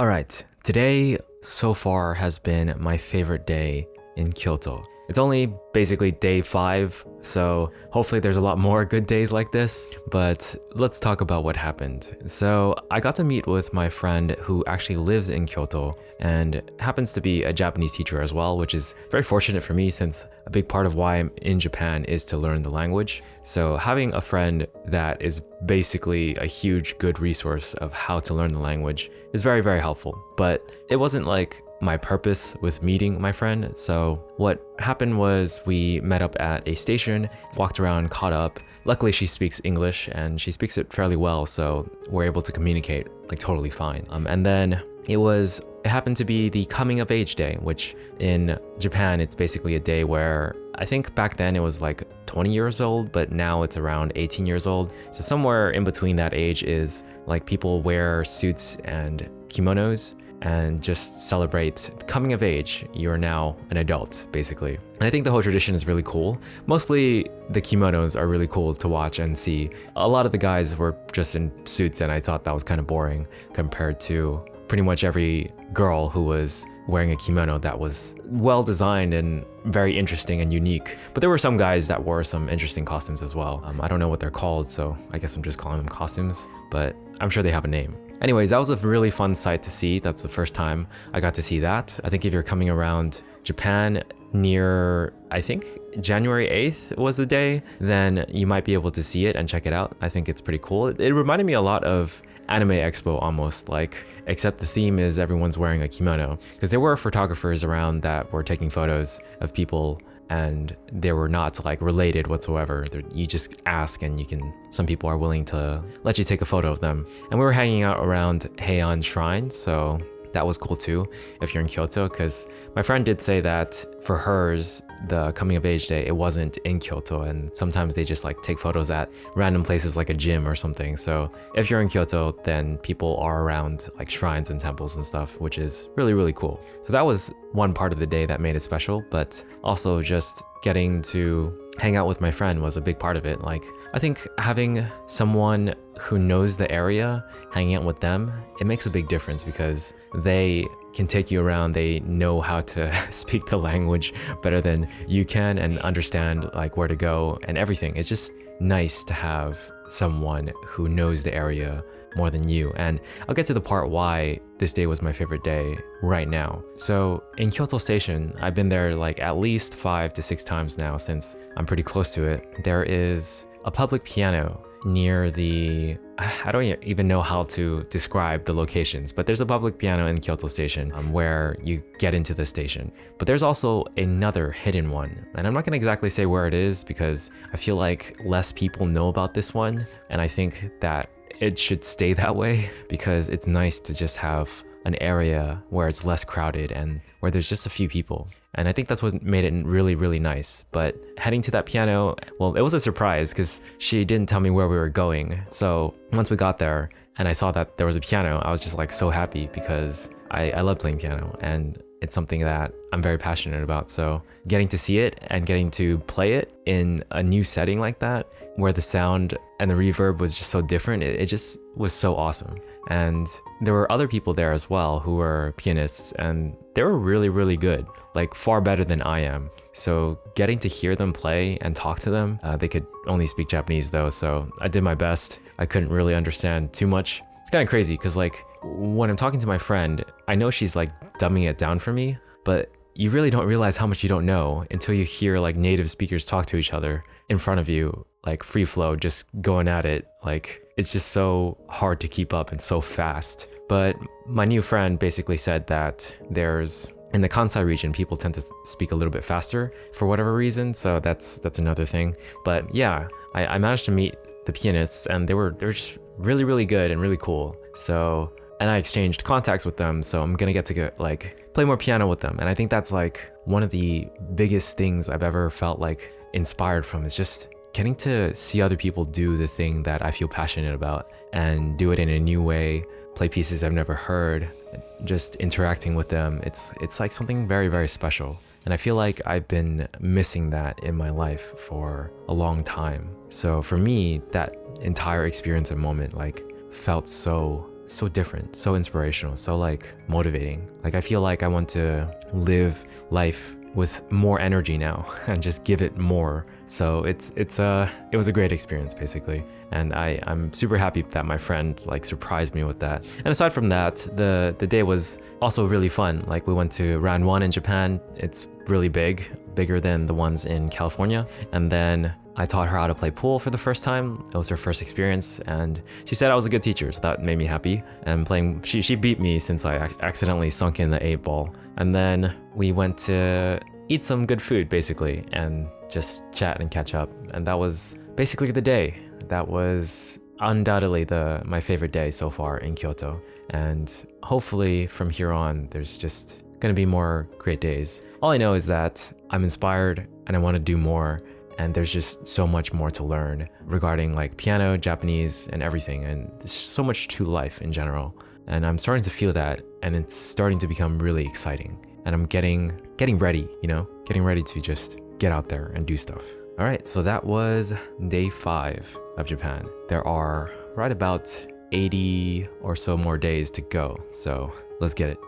Alright, today so far has been my favorite day in Kyoto. It's only basically day 5, so hopefully there's a lot more good days like this, but let's talk about what happened. So I got to meet with my friend who actually lives in Kyoto and happens to be a Japanese teacher as well, which is very fortunate for me since a big part of why I'm in Japan is to learn the language. So having a friend that is basically a huge good resource of how to learn the language is very, very helpful. But it wasn't like my purpose with meeting my friend. So what happened was we met up at a station, walked around, caught up. Luckily she speaks English and she speaks it fairly well, so we're able to communicate like totally fine. And then it happened to be the coming of age day, which in Japan it's basically a day where I think back then it was like 20 years old, but now it's around 18 years old. So somewhere in between that age is like people wear suits and kimonos and just celebrate coming of age. You're now an adult, basically. And I think the whole tradition is really cool. Mostly the kimonos are really cool to watch and see. A lot of the guys were just in suits and I thought that was kind of boring compared to pretty much every girl who was wearing a kimono that was well designed and very interesting and unique. But there were some guys that wore some interesting costumes as well. I don't know what they're called, so I guess I'm just calling them costumes, but I'm sure they have a name. Anyways, that was a really fun sight to see. That's the first time I got to see that. I think if you're coming around Japan near, I think January 8th was the day, then you might be able to see it and check it out. I think it's pretty cool. It reminded me a lot of Anime Expo almost, like, except the theme is everyone's wearing a kimono. Because there were photographers around that were taking photos of people and they were not like related whatsoever. You just ask and some people are willing to let you take a photo of them. And we were hanging out around Heian Shrine, so that was cool too if you're in Kyoto, because my friend did say that for hers, the coming of age day, it wasn't in Kyoto, and sometimes they just like take photos at random places like a gym or something. So if you're in Kyoto, then people are around like shrines and temples and stuff, which is really, really cool. So that was one part of the day that made it special, but also just getting to hang out with my friend was a big part of it. Like, I think having someone who knows the area, hanging out with them, it makes a big difference because they can take you around. They know how to speak the language better than you can and understand like where to go and everything. It's just nice to have someone who knows the area more than you. And I'll get to the part why this day was my favorite day right now. So in Kyoto Station, I've been there like at least 5 to 6 times now since I'm pretty close to it. There is a public piano near I don't even know how to describe the locations, but there's a public piano in Kyoto Station where you get into the station. But there's also another hidden one, and I'm not gonna exactly say where it is because I feel like less people know about this one, and I think that it should stay that way because it's nice to just have an area where it's less crowded and where there's just a few people. And I think that's what made it really, really nice. But heading to that piano, well, it was a surprise because she didn't tell me where we were going. So once we got there and I saw that there was a piano, I was just like so happy because I love playing piano and it's something that I'm very passionate about. So getting to see it and getting to play it in a new setting like that, where the sound and the reverb was just so different, it just was so awesome. And there were other people there as well who were pianists and they were really, really good, like far better than I am. So getting to hear them play and talk to them, they could only speak Japanese though, so I did my best. I couldn't really understand too much. It's kind of crazy because like when I'm talking to my friend, I know she's like dumbing it down for me, but you really don't realize how much you don't know until you hear like native speakers talk to each other in front of you, like free flow, just going at it. Like, it's just so hard to keep up and so fast. But my new friend basically said that in the Kansai region, people tend to speak a little bit faster for whatever reason. So that's another thing. But yeah, I managed to meet the pianists and they were just really, really good and really cool. So, and I exchanged contacts with them. So I'm gonna get to like play more piano with them. And I think that's like one of the biggest things I've ever felt like inspired from, is just getting to see other people do the thing that I feel passionate about and do it in a new way, play pieces I've never heard, just interacting with them. It's like something very, very special. And I feel like I've been missing that in my life for a long time. So for me, that entire experience and moment like felt so so different, so inspirational, so like motivating. Like I feel like I want to live life with more energy now and just give it more. So it was a great experience basically. And I'm super happy that my friend like surprised me with that. And aside from that, the day was also really fun. Like we went to round one in Japan. It's really bigger than the ones in California. And then I taught her how to play pool for the first time. It was her first experience, and she said I was a good teacher, so that made me happy. And playing, she beat me since I accidentally sunk in the 8 ball. And then we went to eat some good food, basically, and just chat and catch up. And that was basically the day. That was undoubtedly my favorite day so far in Kyoto. And hopefully from here on, there's just gonna be more great days. All I know is that I'm inspired and I want to do more. And there's just so much more to learn regarding like piano, Japanese, and everything. And there's so much to life in general. And I'm starting to feel that, and it's starting to become really exciting. And I'm getting ready, getting ready to just get out there and do stuff. All right, so that was day 5 of Japan. There are right about 80 or so more days to go. So let's get it.